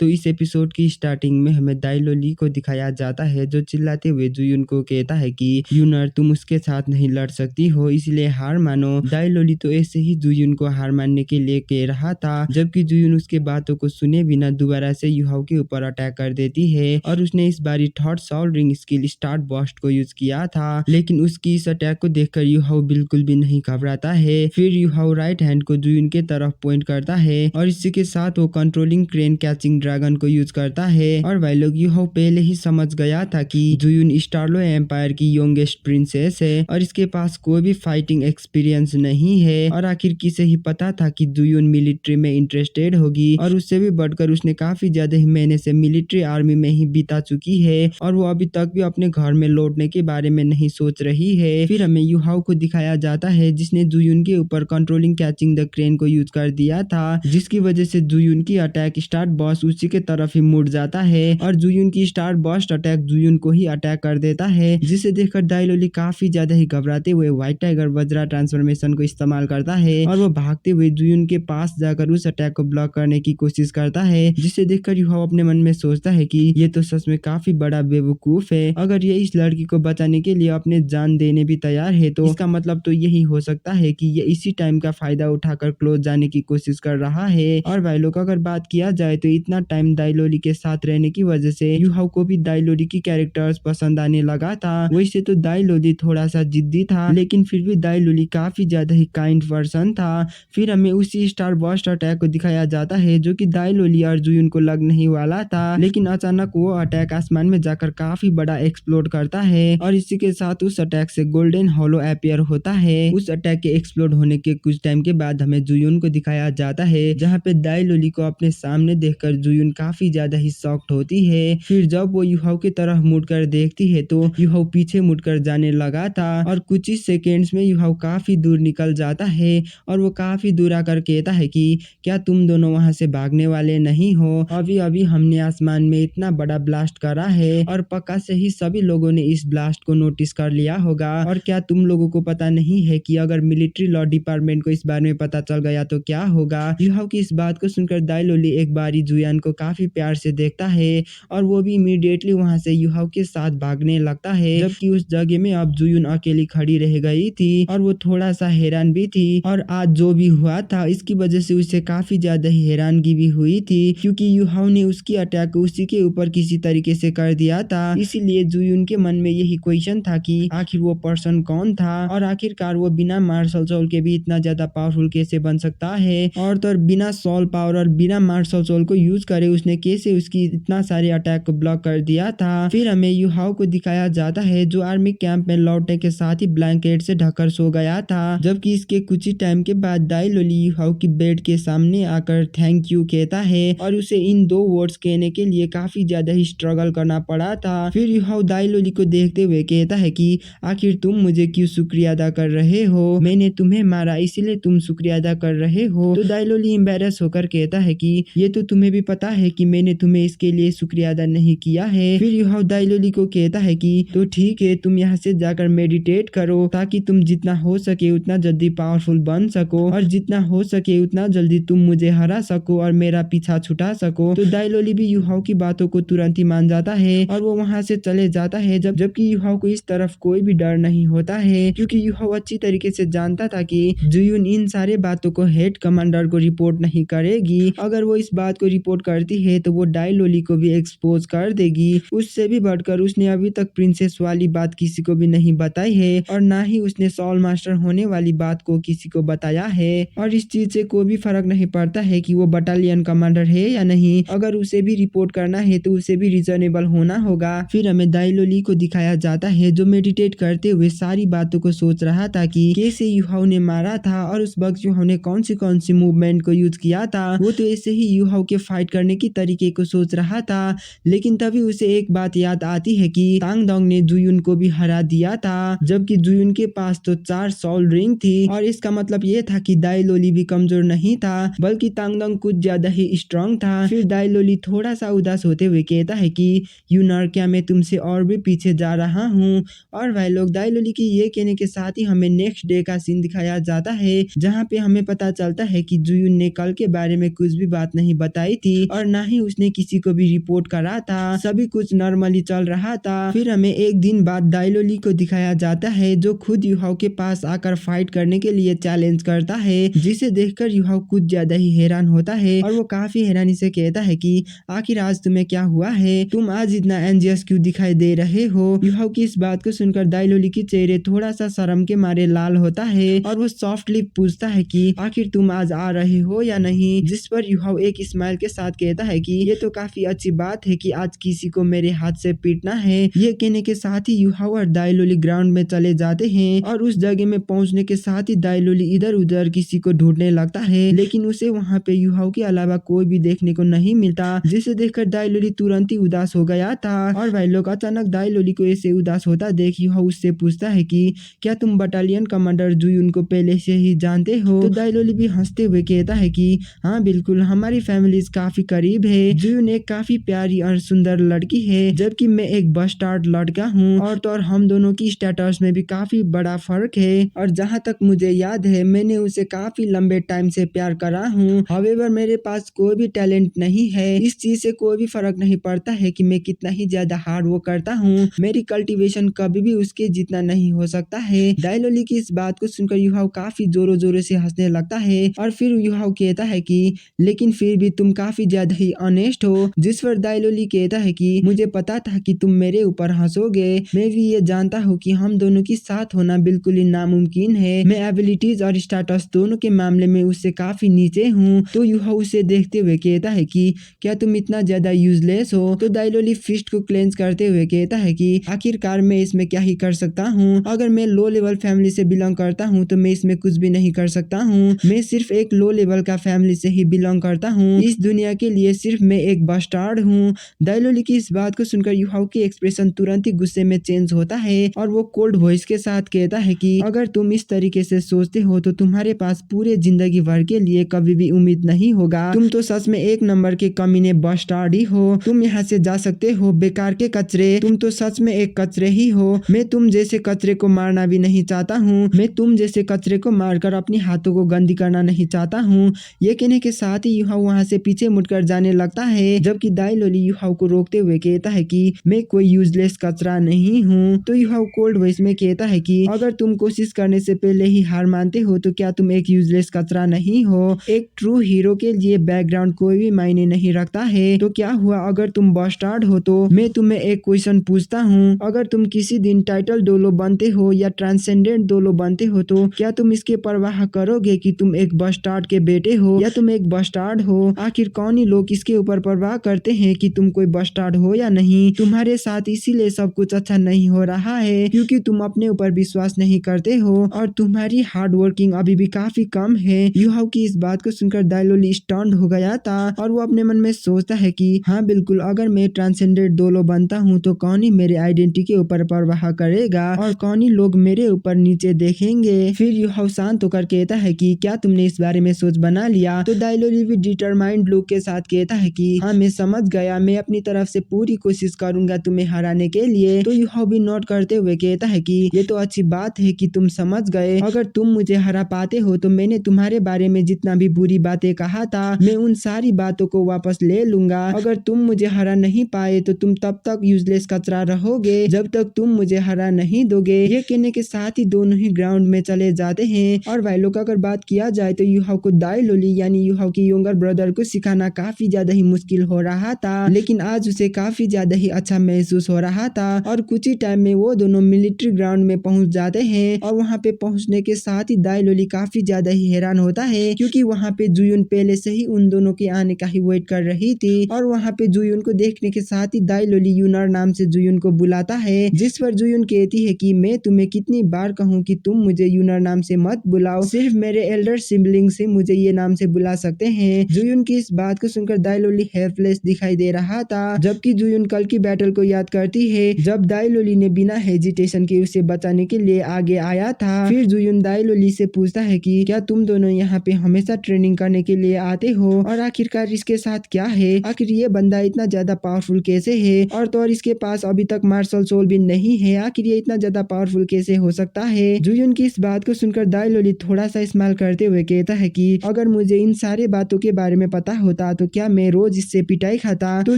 तो इस एपिसोड की स्टार्टिंग में हमें दाइलोली को दिखाया जाता है जो चिल्लाते हुए जुयुन को कहता है कि यूनर तुम उसके साथ नहीं लड़ सकती हो इसलिए हार मानो। दाइलोली तो ऐसे ही जुयुन को हार मानने के लिए कह रहा था, जबकि जुयुन उसके बातों को सुने बिना दोबारा से युहाओ के ऊपर अटैक कर देती है और उसने इस बारी third soul ring skill start burst को यूज किया था, लेकिन उसकी इस अटैक को देखकर युहाओ बिल्कुल भी नहीं घबराता है। फिर युहाओ राइट हैंड को जुयुन के तरफ पॉइंट करता है और इसी के साथ वो कंट्रोलिंग क्रेन कैचिंग ड्रैगन को यूज करता है और भाई लोग युहाओ पहले ही समझ गया था कि जुयुन स्टारलो एम्पायर की यंगेस्ट प्रिंसेस है और इसके पास कोई भी फाइटिंग एक्सपीरियंस नहीं है और आखिर किसे ही पता था कि जुयुन मिलिट्री में इंटरेस्टेड होगी और उससे भी बढ़कर उसने काफी ज्यादा ही महीने से मिलिट्री आर्मी में ही बिता चुकी है और वो अभी तक भी अपने घर में लौटने के बारे में नहीं सोच रही है। फिर हमें युहाओ को दिखाया जाता है जिसने जुयुन के ऊपर कंट्रोलिंग कैचिंग द क्रेन को यूज कर दिया था, जिसकी वजह से जुयुन की अटैक स्टार्ट बॉस उसी के तरफ ही मुड़ जाता है और जुयुन की स्टार्ट बॉस्ट अटैक जुयुन को ही अटैक कर देता है, जिसे देखकर दाइलोली काफी ज्यादा ही घबराते हुए व्हाइट टाइगर वज्रा ट्रांसफॉर्मेशन को इस्तेमाल करता है और वो भागते हुए जुयुन के पास जाकर उस अटैक को ब्लॉक करने की कोशिश करता है, जिसे देखकर युहाओ अपने मन में सोचता है कि ये तो सच में काफी बड़ा बेवकूफ है। अगर ये इस लड़की को बचाने के लिए अपने जान देने भी तैयार है तो इसका मतलब तो यही हो सकता है कि ये इसी टाइम का फायदा उठाकर क्लोज जाने की कोशिश कर रहा है। और भाई लोग अगर बात किया जाए तो इतना टाइम दाइलोली के साथ रहने की वजह से युहाओ को भी दाइलोली की कैरेक्टर्स पसंद आने लगा था। वैसे तो दाइलोली थोड़ा सा जिद्दी था लेकिन फिर भी दाइलोली काफी ज्यादा ही काइंड पर्सन था। फिर हमें उसी स्टार बर्स्ट अटैक को दिखाया जाता है जो कि दाइलोली और जुयुन को लगने ही वाला था, लेकिन अचानक वो अटैक आसमान में जाकर काफी बड़ा एक्सप्लोड करता है और इसी के साथ उस अटैक से गोल्डन हॉलो अपीयर होता है। उस अटैक के एक्सप्लोड होने के कुछ टाइम के बाद हमें जुयुन को दिखाया जाता है जहाँ पे दाइलोली को अपने सामने देखकर जुयुन काफी ज्यादा ही शॉक्ड होती है। फिर जब वो युहाओ की तरफ मुड़कर देखती है तो युहाओ पीछे मुड़कर जाने लगा था और कुछ ही सेकेंड्स में युहाओ काफी दूर निकल जाता है और वो काफी दूर आकर कहता है कि क्या तुम दोनों वहां से भागने वाले नहीं हो? अभी अभी हमने आसमान में इतना बड़ा ब्लास्ट करा है और पक्का से ही सभी लोगों ने इस ब्लास्ट को नोटिस कर लिया होगा और क्या तुम लोगों को पता नहीं है कि अगर मिलिट्री लॉ डिपार्टमेंट को इस बारे में पता चल गया तो क्या होगा? युहाओ की इस बात को सुनकर दाइलोली एक बारी जुयान को काफी प्यार से देखता है और वो भी इमीडिएटली वहां से युहाओ के साथ भागने लगता है, जबकि उस जगह में अब जुयुन अकेली खड़ी रह गई थी और वो थोड़ा सा हैरान भी थी और आज जो भी हुआ था इसकी वजह से उसे काफी ज्यादा ही हैरानगी भी हुई थी क्योंकि युहाओ ने उसकी अटैक उसी के ऊपर किसी तरीके से कर दिया था। इसीलिए जुयुन के मन में यही क्वेश्चन था कि आखिर वो पर्सन कौन था और आखिरकार वो बिना मार्शल सोल के भी इतना ज्यादा पावरफुल कैसे बन सकता है और तो बिना सोल पावर और बिना मार्शल सोल को यूज करे उसने कैसे उसकी इतना सारे अटैक को ब्लॉक कर दिया था। फिर हमें युहाओ को दिखाया जाता है जो आर्मी कैंप में लौटने के साथ ही ब्लैंकेट से ढककर सो गया था, जबकि इसके कुछ ही टाइम के बाद दाइलोली युहाओ की बेड के सामने आकर थैंक यू कहता है और उसे इन दो वर्ड्स कहने के लिए काफी ज्यादा ही स्ट्रगल करना पड़ा था। फिर युहाओ दाइलोली को देखते हुए कहता है कि आखिर तुम मुझे क्यों शुक्रिया अदा कर रहे हो? मैंने तुम्हें मारा इसीलिए तुम शुक्रिया अदा कर रहे हो? तो दाइलोली एम्बैरेस होकर कहता है कि ये तो तुम्हें भी पता है कि मैंने तुम्हें इसके लिए शुक्रिया अदा नहीं किया है। फिर युहाओ दाइलोली को कहता है कि तो ठीक है तुम यहाँ से जाकर मेडिटेट करो ताकि तुम जितना हो सके उतना जल्दी पावरफुल बन सको और जितना हो सके उतना जल्दी तुम मुझे हरा सको और मेरा पीछा छुटा सको। तो दाइलोली भी युहाओ की बातों को तुरंत ही मान जाता है और वो वहां से चले जाता है जबकि युहाओ को इस तरफ कोई भी डर नहीं होता है क्योंकि युहाओ अच्छी तरीके से जानता था कि जुयुन इन सारे बातों को हेड कमांडर को रिपोर्ट नहीं करेगी। अगर वो इस बात को रिपोर्ट करती है तो वो दाइलोली को भी एक्सपोज कर देगी। उससे भी बढ़कर उसने अभी तक प्रिंसेस वाली बात किसी को भी नहीं बताई है और ना ही उसने सोल मास्टर होने वाली बात को किसी को बताया है और इस चीज से कोई भी फर्क नहीं पड़ता है कि वो बटालियन कमांडर है या नहीं। अगर उसे भी रिपोर्ट करना है तो उसे भी रीजनेबल होना होगा। फिर हमें दाइलोली को दिखाया जाता है जो मेडिटेट करते हुए सारी बातों को सोच रहा था कि कैसे युहाओ ने मारा था और उस वक्त युहाओ ने कौन सी मूवमेंट को यूज किया था। वो तो ऐसे ही युहाओ के फाइट करने की तरीके को सोच रहा था, लेकिन तभी उसे एक बात याद आती है कि तांगडोंग ने जुयुन को भी हरा दिया था जबकि जुयुन के पास तो 4 सोल रिंग थी और इसका मतलब ये था कि दाइलोली भी कमजोर नहीं था बल्कि तांगडोंग कुछ ज्यादा ही स्ट्रांग था। फिर दाइलोली थोड़ा सा उदास होते हुए कहता है कि यूनर क्या मैं तुमसे और भी पीछे जा रहा हूँ। और भाई लोग दाइलोली की ये कहने के साथ ही हमें नेक्स्ट डे का सीन दिखाया जाता है जहाँ पे हमें पता चलता है कि जुयुन ने कल के बारे में कुछ भी बात नहीं बताई थी और ना ही उसने किसी को भी रिपोर्ट करा था। सभी कुछ नॉर्मली चल रहा था। फिर हमें एक दिन बाद दाइलोली को दिखाया जाता है जो खुद युहाओ के पास आकर फाइट करने के लिए चैलेंज करता है, जिसे देखकर युहाओ कुछ ज्यादा ही हैरान होता है और वो काफी हैरानी से कहता है कि आखिर आज तुम्हें क्या हुआ है, तुम आज इतना एंजियस क्यों दिखाई दे रहे हो। युहाओ की इस बात को सुनकर दाइलोली की चेहरे थोड़ा सा शर्म के मारे लाल होता है और वो सॉफ्टली पूछता है कि आखिर तुम आज आ रहे हो या नहीं, जिस पर युहाओ एक स्माइल के साथ कहता है कि ये तो काफी अच्छी बात है कि आज किसी को मेरे हाथ से पीटना है। ये कहने के साथ ही युहाओ और दाइलोली ग्राउंड में चले जाते हैं और उस जगह में पहुंचने के साथ ही दाइलोली इधर उधर किसी को ढूंढने लगता है, लेकिन उसे वहाँ पे युहाओ के अलावा कोई भी देखने को नहीं मिलता, जिसे देखकर दाइलोली तुरंत ही उदास हो गया था। और भाई लोग अचानक दाइलोली को ऐसे उदास होता देख युहाओ उससे पूछता है कि क्या तुम बटालियन कमांडर जुयुन को पहले से ही जानते हो। तो दाइलोली भी हंसते हुए कहता है कि हाँ बिल्कुल, हमारी फैमिली काफी करीब है। जुयुन एक काफी प्यारी और सुंदर लड़की है, जबकि मैं एक बस्टार्ड लड़का हूँ और तो और हम दोनों की स्टेटस में भी काफी बड़ा फर्क है। और जहाँ तक मुझे याद है मैंने उसे काफी लंबे टाइम से प्यार करा हूँ। हावेवर मेरे पास कोई भी टैलेंट नहीं है। इस चीज से कोई भी फर्क नहीं पड़ता है कि मैं कितना ही ज्यादा हार्ड वर्क करता हूँ, मेरी कल्टीवेशन कभी भी उसके जितना नहीं हो सकता है। दाइलोली की इस बात को सुनकर युहाओ काफी जोरों जोरों से हंसने लगता है और फिर युहाओ कहता है कि लेकिन फिर भी तुम काफी ज्यादा ही ऑनेस्ट हो, जिस पर दाइलोली कहता है कि मुझे पता था कि तुम मेरे ऊपर हंसोगे। मैं भी ये जानता हूँ कि हम दोनों की साथ होना बिल्कुल ही नामुमकिन है। मैं एबिलिटीज और स्टेटस दोनों के मामले में उससे काफी नीचे हूँ। तो युहाओ उसे देखते हुए कहता है कि क्या तुम इतना ज्यादा यूजलेस हो। तो दाइलोली फिस्ट को क्लेंस करते हुए कहता है कि आखिरकार मैं इसमें क्या ही कर सकता हूँ। अगर मैं लो लेवल फैमिली से बिलोंग करता हूँ तो मैं इसमें कुछ भी नहीं कर सकता हूँ। मैं सिर्फ एक लो लेवल का फैमिली से ही बिलोंग करता हूँ। इस दुनिया के लिए सिर्फ मैं एक बस्टार्ड हूँ। दाइलोली की इस बात को सुनकर युहाओ की एक्सप्रेशन तुरंत ही गुस्से में चेंज होता है और वो कोल्ड वॉइस के साथ कहता है कि अगर तुम इस तरीके से सोचते हो तो तुम्हारे पास पूरे जिंदगी भर के लिए कभी भी उम्मीद नहीं होगा। तुम तो सच में एक नंबर के कमीने बस्टार्ड ही हो। तुम यहाँ से जा सकते हो बेकार के कचरे, तुम तो सच में एक कचरे ही हो। मैं तुम जैसे कचरे को मारना भी नहीं चाहता हूँ। मैं तुम जैसे कचरे को मारकर अपने हाथों को गंदी करना नहीं चाहता हूँ। ये कहने के साथ ही युहाओ वहाँ से पीछे मुड़कर जाने लगता है, जबकि दाइलोली युहाओ को रोकते हुए कहता है कि मैं कोई यूजलेस कचरा नहीं हूँ। तो युहाओ कोल्ड वॉइस में कहता है कि अगर तुम कोशिश करने से पहले ही हार मानते हो तो क्या तुम एक यूजलेस कचरा नहीं हो। एक ट्रू हीरो के लिए बैकग्राउंड कोई भी मायने नहीं रखता है। तो क्या हुआ अगर तुम बस्टार्ड हो। तो मैं तुम्हें एक क्वेश्चन पूछता हूँ, अगर तुम किसी दिन टाइटल डोलो बनते हो या ट्रांसेंडेंट डोलो बनते हो तो क्या तुम इसके परवाह करोगे कि तुम एक बस्टार्ड के बेटे हो या तुम एक बस्टार्ड हो। आखिर कौन ही लोग इसके ऊपर परवाह करते हैं कि तुम कोई बस्टार्ड हो या नहीं। तुम्हारे साथ इसीलिए सब कुछ अच्छा नहीं हो रहा है क्योंकि तुम अपने ऊपर विश्वास नहीं करते हो और तुम्हारी हार्ड वर्किंग अभी भी काफी कम है। युहाओ की इस बात को सुनकर दाइलोली स्टन्ड हो गया था और वो अपने मन में सोचता है कि हाँ बिल्कुल, अगर मैं ट्रांसेंडेंट डोलो बनता हूँ तो कौन ही मेरे आइडेंटिटी के ऊपर परवाह करेगा और कौन ही लोग मेरे ऊपर नीचे देखेंगे। फिर युहाओ शांत होकर कहता है कि क्या तुमने इस बारे में सोच बना लिया। तो दाइलोली भी डिटरमाइंड लुक के साथ कहता है कि हाँ मैं समझ गया, मैं अपनी तरफ से पूरी कोशिश करूंगा तुम्हें हराने के लिए। तो युहाओ भी नोट करते हुए कहता है कि ये तो अच्छी बात है कि तुम समझ गए। अगर तुम मुझे हरा पाते हो तो मैंने तुम्हारे बारे में जितना भी बुरी बातें कहा था मैं उन सारी बातों को वापस ले लूंगा। अगर तुम मुझे हरा नहीं पाए तो तुम तब तक यूजलेस कचरा रहोगे जब तक तुम मुझे हरा नहीं दोगे। ये कहने के साथ ही दोनों ही ग्राउंड में चले जाते हैं। और भाई लोग अगर बात किया जाए तो युहाओ को दाइलोली यानी युहाओ के यंगर ब्रदर को सिखाना काफी ज्यादा ही मुश्किल हो रहा था, लेकिन आज उसे काफी ज्यादा ही अच्छा महसूस हो रहा था। और कुछ ही टाइम में वो दोनों मिलिट्री ग्राउंड में पहुंच जाते हैं और वहाँ पे पहुंचने के साथ ही दाइलोली काफी ज्यादा ही हैरान होता है क्योंकि वहाँ पे जुयुन पहले से ही उन दोनों के आने का ही वेट कर रही थी। और वहाँ पे जुयुन को देखने के साथ ही दाइलोली यूनर नाम से जुयुन को बुलाता है, जिस पर जुयुन कहती है कि मैं तुम्हें कितनी बार कहूँ कि तुम मुझे यूनर नाम से मत बुलाओ, सिर्फ मेरे एल्डर सिबलिंग से मुझे ये नाम से बुला सकते हैं। जुयुन की इस बात को सुनकर दाइलोली हेल्पलेस दिखाई दे रहा था, जबकि जुयुन कल की बैटल को याद करती है जब दाइलोली ने बिना हेजिटेशन के उसे बचाने के लिए आगे आया था। फिर जुयुन दाइलोली से पूछता है कि क्या तुम दोनों यहाँ पे हमेशा ट्रेनिंग करने के लिए आते हो और आखिरकार इसके साथ क्या है। आखिर ये बंदा इतना ज्यादा पावरफुल कैसे है और तो और इसके पास अभी तक मार्शल सोल भी नहीं है। आखिर ये इतना ज्यादा पावरफुल कैसे हो सकता है। जुयुन की इस बात को सुनकर दाइलोली थोड़ा सा स्माइल करते हुए कहता है कि अगर मुझे इन सारे बातों के बारे में पता होता होता तो क्या मैं रोज इससे पिटाई खाता। तो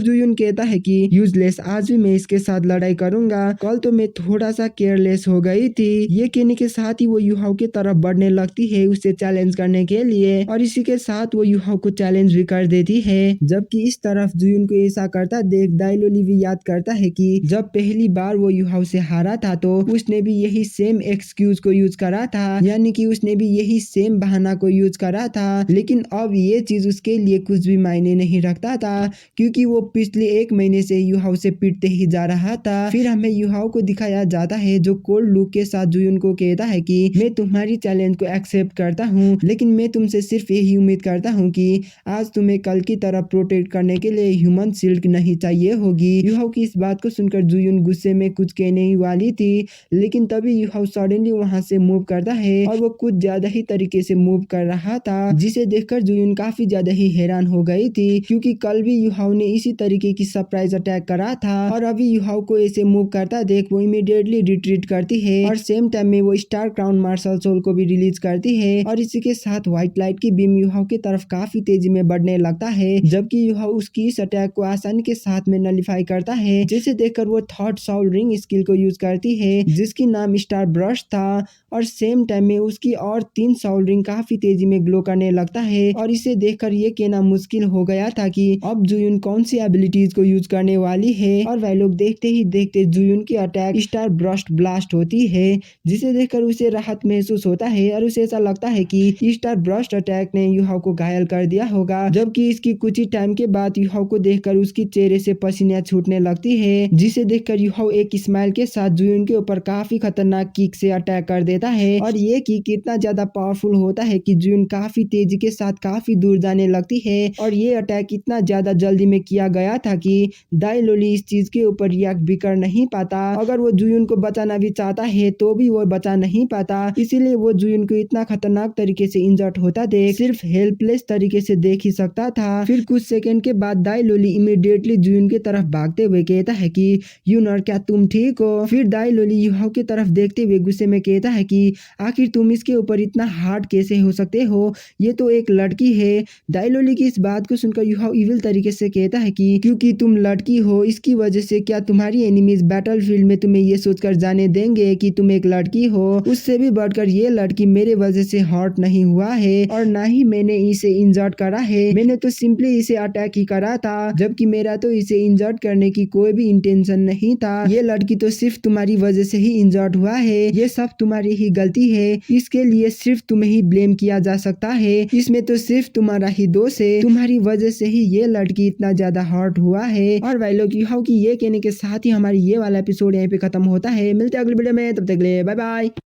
जुयुन कहता है कि यूजलेस, आज भी मैं इसके साथ लड़ाई करूंगा, कल तो मैं थोड़ा सा केयरलेस हो गई थी। ये कहने के साथ ही वो युहाओ की तरफ बढ़ने लगती है उसे चैलेंज करने के लिए, और इसी के साथ वो युहाओ को चैलेंज भी कर देती है। जबकि इस तरफ जुयुन को ऐसा करता देख दाइलोली भी याद करता है कि जब पहली बार वो युहाओ से हारा था तो उसने भी यही सेम एक्सक्यूज को यूज करा था, यानी कि उसने भी यही सेम बहाना को यूज करा था। लेकिन अब ये चीज उसके लिए कुछ भी मायने नहीं रखता था, क्योंकि वो पिछले 1 महीने से युहाओ से पिटते ही जा रहा था। फिर हमें युहाओ को दिखाया जाता है जो कोल्ड लुक के साथ जुयुन को कहता है कि मैं तुम्हारी चैलेंज को एक्सेप्ट करता हूँ, लेकिन मैं तुमसे सिर्फ यही उम्मीद करता हूँ कि आज तुम्हें कल की तरह प्रोटेक्ट करने के लिए ह्यूमन शील्ड नहीं चाहिए होगी। युहाओ की इस बात को सुनकर जुयुन गुस्से में कुछ कहने ही वाली थी, लेकिन तभी युहाओ सडनली वहां से मूव करता है और वो कुछ ज्यादा ही तरीके से मूव कर रहा था, जिसे देखकर जुयुन काफी ज्यादा ही हैरान हो गई थी, क्योंकि कल भी युहाओ ने इसी तरीके की सरप्राइज अटैक करा था। और अभी युहाओ को ऐसे मूव करता देख वो इमीडिएटली रिट्रीट करती है और सेम टाइम में वो स्टार क्राउन मार्शल सोल को भी रिलीज करती है, और इसी के साथ व्हाइट लाइट की बीम युहाओ की तरफ काफी तेजी में बढ़ने लगता है, जबकि युहाओ उसकी इस अटैक को आसानी के साथ में नलिफाई करता है, जिसे देखकर वो थर्ड साउल रिंग स्किल को यूज करती है जिसकी नाम स्टार ब्रश था, और सेम टाइम में उसकी और 3 साउल रिंग काफी तेजी में ग्लो करने लगता है। और इसे देखकर ये कहना मुश्किल हो गया था कि अब जुयुन कौन सी एबिलिटीज को यूज करने वाली है, और वह लोग देखते ही देखते जुयुन की अटैक स्टार ब्रश ब्लास्ट होती है, जिसे देखकर उसे राहत महसूस होता है और उसे ऐसा लगता है कि स्टार ब्रश अटैक ने युहाओ को घायल कर दिया होगा। जबकि इसकी कुछ ही टाइम के बाद युहाओ को देखकर उसकी चेहरे से पसीना छूटने लगती है, जिसे देखकर युहाओ एक स्माइल के साथ जुयुन के ऊपर काफी खतरनाक किक से अटैक कर देता है, और ये किक इतना ज्यादा पावरफुल होता है कि जुयुन काफी तेजी के साथ काफी दूर जाने लगती है, और ये अटैक इतना ज्यादा जल्दी में किया गया था कि दाइलोली इस चीज के ऊपर रिएक्ट भी कर नहीं पाता। अगर वो जुयुन को बचाना भी चाहता है तो भी वो बचा नहीं पाता, इसीलिए वो जुयुन को इतना खतरनाक तरीके से इंजर्ड होता देख सिर्फ हेल्पलेस तरीके से देख ही सकता था। फिर कुछ सेकंड के बाद दाइलोली इमीडिएटली जुयुन की तरफ भागते हुए कहता है कि यूनर, क्या तुम ठीक हो? फिर दाइलोली युहाओ की तरफ देखते हुए गुस्से में कहता है कि आखिर तुम इसके ऊपर इतना हार्ड कैसे हो सकते हो, ये तो एक लड़की है। दाइलोली की इस बात को सुनकर युहाओ इविल तरीके से कहता है कि क्योंकि तुम लड़की हो इसकी वजह से क्या तुम्हारी एनिमीज बैटलफील्ड में तुम्हें ये सोचकर जाने देंगे कि तुम एक लड़की हो? उससे भी बढ़कर ये लड़की मेरे वजह से हर्ट नहीं हुआ है और ना ही मैंने इसे इंजर्ड करा है, मैंने तो सिंपली इसे अटैक ही करा था, जबकि मेरा तो इसे इंजर्ड करने की कोई भी इंटेंशन नहीं था। ये लड़की तो सिर्फ तुम्हारी वजह से ही इंजर्ड हुआ है, ये सब तुम्हारी ही गलती है, इसके लिए सिर्फ तुम्हें ही ब्लेम किया जा सकता है, इसमें तो सिर्फ तुम्हारा ही दोष है, तुम्हारी वजह से ही ये लड़की इतना ज्यादा हर्ट हुआ है। और भाई लोग युहाओ की ये कहने के साथ ही हमारी ये वाला एपिसोड यहाँ पे खत्म होता है। मिलते हैं अगले वीडियो में, तब तक के लिए बाय बाय।